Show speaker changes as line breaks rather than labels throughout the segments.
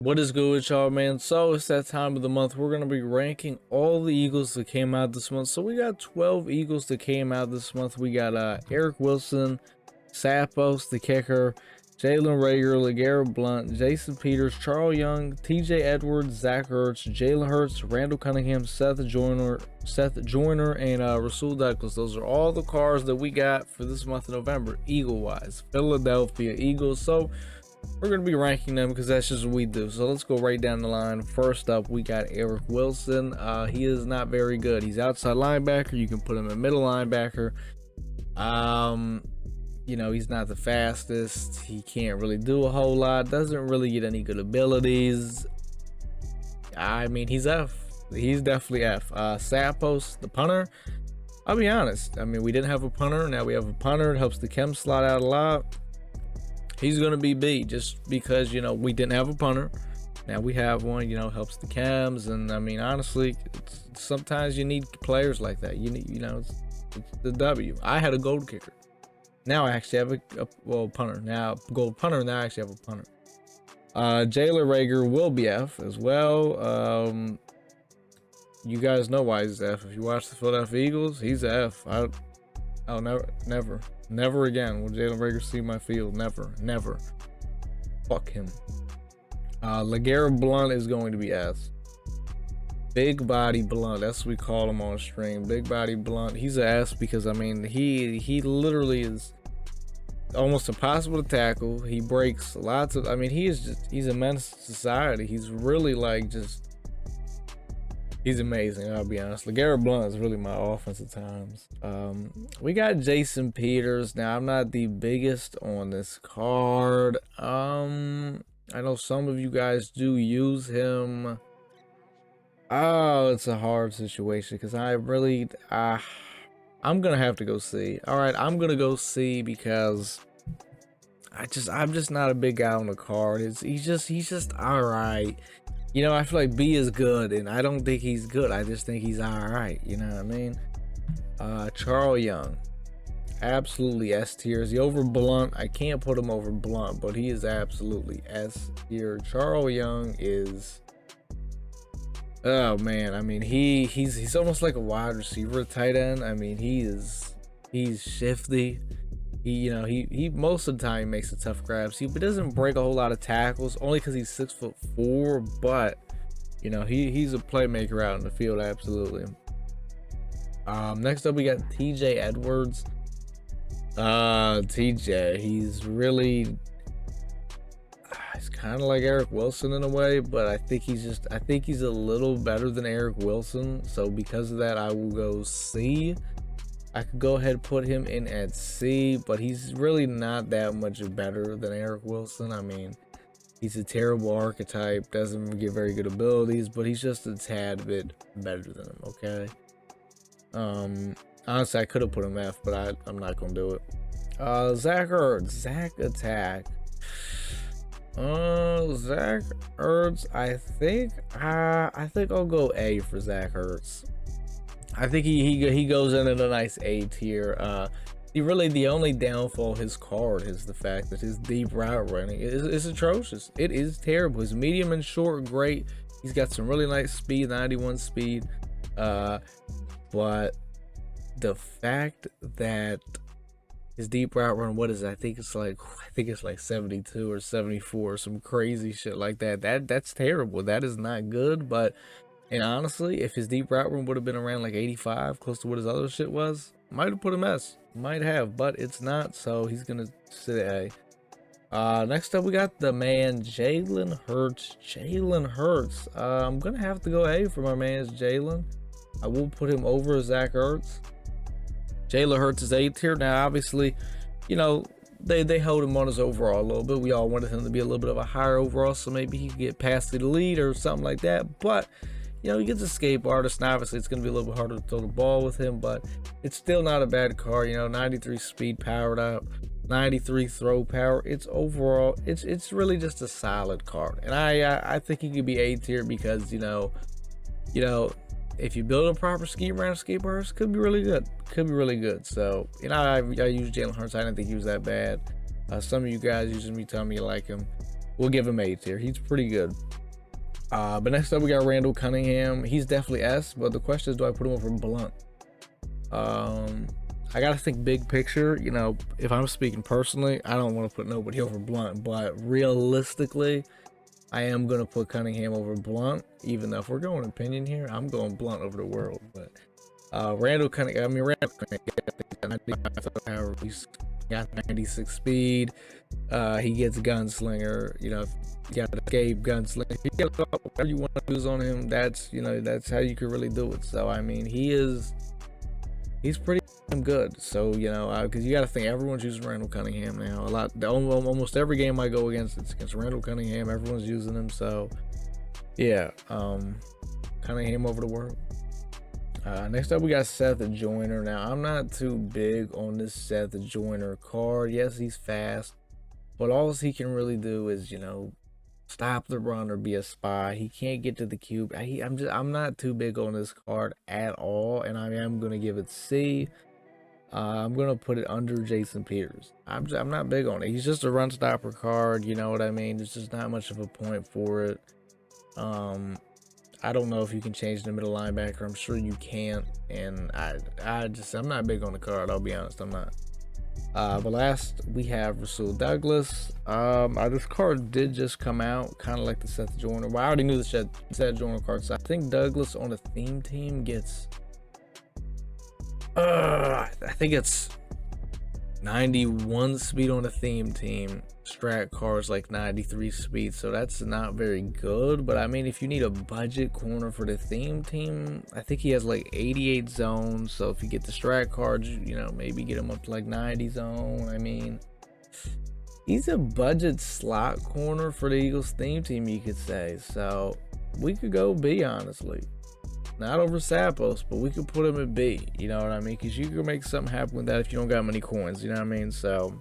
What is good with y'all, man? So it's that time of the month. We're gonna be ranking all the Eagles that came out this month. So we got 12 Eagles that came out this month. We got Eric Wilson, Sapos, the kicker, Jalen Reagor, LeGarrette Blount, Jason Peters, Charles Young, TJ Edwards, Zach Ertz, Jalen Hurts, Randall Cunningham, Seth Joyner, and Rasul Douglas. Those are all the cards that we got for this month of November, Eagle-wise. Philadelphia Eagles. So we're going to be ranking them because that's just what we do. So let's go right down the line. First up, we got Eric Wilson. He is not very good. He's outside linebacker. You can put him in middle linebacker. You know, he's not the fastest. He can't really do a whole lot. Doesn't really get any good abilities. I mean, he's F. He's definitely F. Sapos, the punter. I'll be honest. I mean, we didn't have a punter. Now we have a punter. It helps the chem slot out a lot. He's going to be B just because, you know, we didn't have a punter. Now we have one, you know, helps the chems. And I mean, honestly, sometimes you need players like that. You need, you know, it's the W. I had a gold kicker. Now I actually have a punter. Now, gold punter. Now I actually have a punter. Jalen Reagor will be F as well. You guys know why he's F. If you watch the Philadelphia Eagles, he's F. I'll never again will Jalen Reagor see my field. Never. Fuck him. LeGarrette Blount is going to be S. Big body Blount, that's what we call him on stream. Big body Blount. He's an S because I mean he literally is almost impossible to tackle. He breaks lots of. I mean he's a menace to society. He's really like just. He's amazing, I'll be honest. LeGarrette Blount is really my offense at times. We got Jason Peters. Now, I'm not the biggest on this card. I know some of you guys do use him. Oh, it's a hard situation because I really... I'm going to have to go C. All right, I'm going to go C because I'm just not a big guy on the card. He's just all right. You know, I feel like B is good, and I don't think he's good. I just think he's all right. You know what I mean? Charles Young, absolutely S tier. Is he over Blount? I can't put him over Blount, but he is absolutely S tier. Charles Young is, oh man, I mean he's almost like a wide receiver tight end. I mean he's shifty. He most of the time makes the tough grabs. He doesn't break a whole lot of tackles, only because he's 6'4". But you know he's a playmaker out in the field, absolutely. Next up we got TJ Edwards. TJ, he's kind of like Eric Wilson in a way, but I think he's a little better than Eric Wilson. So because of that, I will go C. I could go ahead and put him in at C, but he's really not that much better than Eric Wilson. I mean, he's a terrible archetype, doesn't get very good abilities, but he's just a tad bit better than him, okay? Honestly, I could have put him F, but I'm not going to do it. Zach Ertz, Zach Attack. Zach Ertz, I think I'll go A for Zach Ertz. I think he goes in at a nice A tier. Really the only downfall of his card is the fact that his deep route running is atrocious. It is terrible. His medium and short, great. He's got some really nice speed, 91 speed. But the fact that his deep route run, what is it? I think it's like 72 or 74, some crazy shit like that. That's terrible. That is not good, but. And honestly, if his deep route run would have been around like 85, close to what his other shit was, might have put him S. Might have, but it's not, so he's going to sit at A. Next up, we got the man, Jalen Hurts. Jalen Hurts. I'm going to have to go A for my man, Jalen. I will put him over Zach Ertz. Jalen Hurts is A tier. Now, obviously, you know, they hold him on his overall a little bit. We all wanted him to be a little bit of a higher overall, so maybe he could get past the lead or something like that, but... You know, he gets escape artist, and obviously it's going to be a little bit harder to throw the ball with him, but it's still not a bad car. You know, 93 speed powered out, 93 throw power. It's overall, it's really just a solid card, and I think he could be A tier because you know, if you build a proper scheme around escape artist, could be really good. So you know, I use Jalen Hurts. I didn't think he was that bad. Some of you guys usually me telling me you like him. We'll give him A tier. He's pretty good. But next up we got Randall Cunningham. He's definitely S, but the question is, do I put him over Blunt? I gotta think big picture. You know, if I'm speaking personally, I don't want to put nobody over Blunt, but realistically, I am gonna put Cunningham over Blunt. Even though if we're going opinion here, I'm going Blunt over the world. But Randall Cunningham, he's got 96 speed. He gets gunslinger. You know, you got escape gunslinger. If you get whatever you want to use on him, that's that's how you can really do it. So I mean, he's pretty good. So because you got to think everyone's using Randall Cunningham now. Almost every game I go against, it's against Randall Cunningham. Everyone's using him. So yeah, Cunningham over the world. Next up we got Seth Joyner. Now I'm not too big on this Seth Joyner card. Yes, he's fast, but all he can really do is stop the run or be a spy. He can't get to the cube. I'm not too big on this card at all, and I am gonna give it C. I'm gonna put it under Jason Peters. I'm not big on it. He's just a run stopper card. You know what I mean? There's just not much of a point for it. I don't know if you can change the middle linebacker. I'm sure you can't, and I'm not big on the card. I'll be honest, I'm not. But last we have Rasul Douglas. This card did just come out, kind of like the Seth Joyner. Well, I already knew the Seth Joyner card, so I think Douglas on a theme team gets I think it's 91 speed on a theme team. Strat cards like 93 speed, so that's not very good. But I mean, if you need a budget corner for the theme team, I think he has like 88 zones. So if you get the strat cards, maybe get him up to like 90 zone. I mean, he's a budget slot corner for the Eagles theme team, you could say. So we could go B, honestly. Not over Sapos, but we could put him at B. You know what I mean? Because you can make something happen with that if you don't got many coins. You know what I mean? So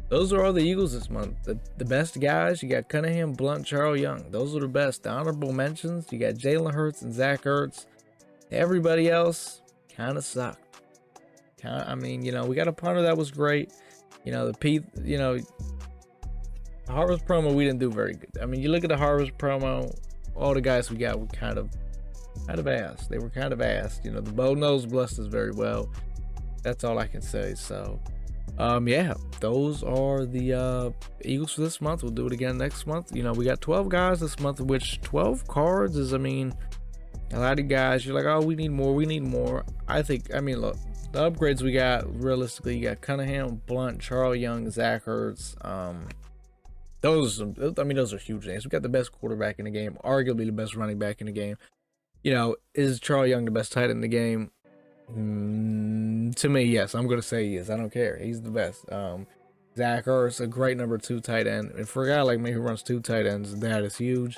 those are all the Eagles this month. The best guys, you got Cunningham, Blunt, Charles Young. Those are the best. The honorable mentions, you got Jalen Hurts and Zach Ertz. Everybody else kind of sucked. I mean, we got a punter that was great. The Harvest promo, we didn't do very good. I mean, you look at the Harvest promo, all the guys we got were kind of ass. They were kind of ass. The bow nose blessed us very well. That's all I can say. So yeah, those are the Eagles for this month. We'll do it again next month. We got 12 guys this month, which 12 cards is, I mean, a lot of guys, you're like, oh, we need more. Look, the upgrades we got, realistically, you got Cunningham, Blunt, Charles Young, Zach Ertz. Those are huge names. We got the best quarterback in the game, arguably the best running back in the game. Is Charles Young the best tight end in the game? To me, yes. I'm gonna say he is. I don't care. He's the best. Zach Ertz, a great number 2 tight end. And for a guy like me who runs 2 tight ends, that is huge.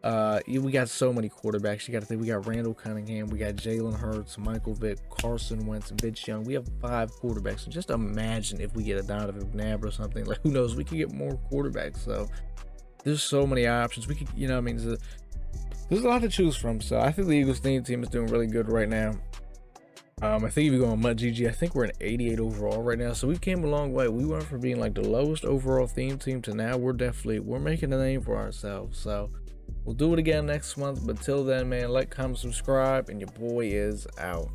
We got so many quarterbacks. You got to think we got Randall Cunningham, we got Jalen Hurts, Michael Vick, Carson Wentz, Vince Young. We have 5 quarterbacks. So just imagine if we get a Donovan McNabb or something. Like, who knows? We could get more quarterbacks. So there's so many options. We could, there's a lot to choose from. So I think the Eagles theme team is doing really good right now. I think if you go on MUTGG, I think we're an 88 overall right now. So we came a long way. We went from being like the lowest overall theme team to now we're making a name for ourselves. So we'll do it again next month. But till then, man, like, comment, subscribe, and your boy is out.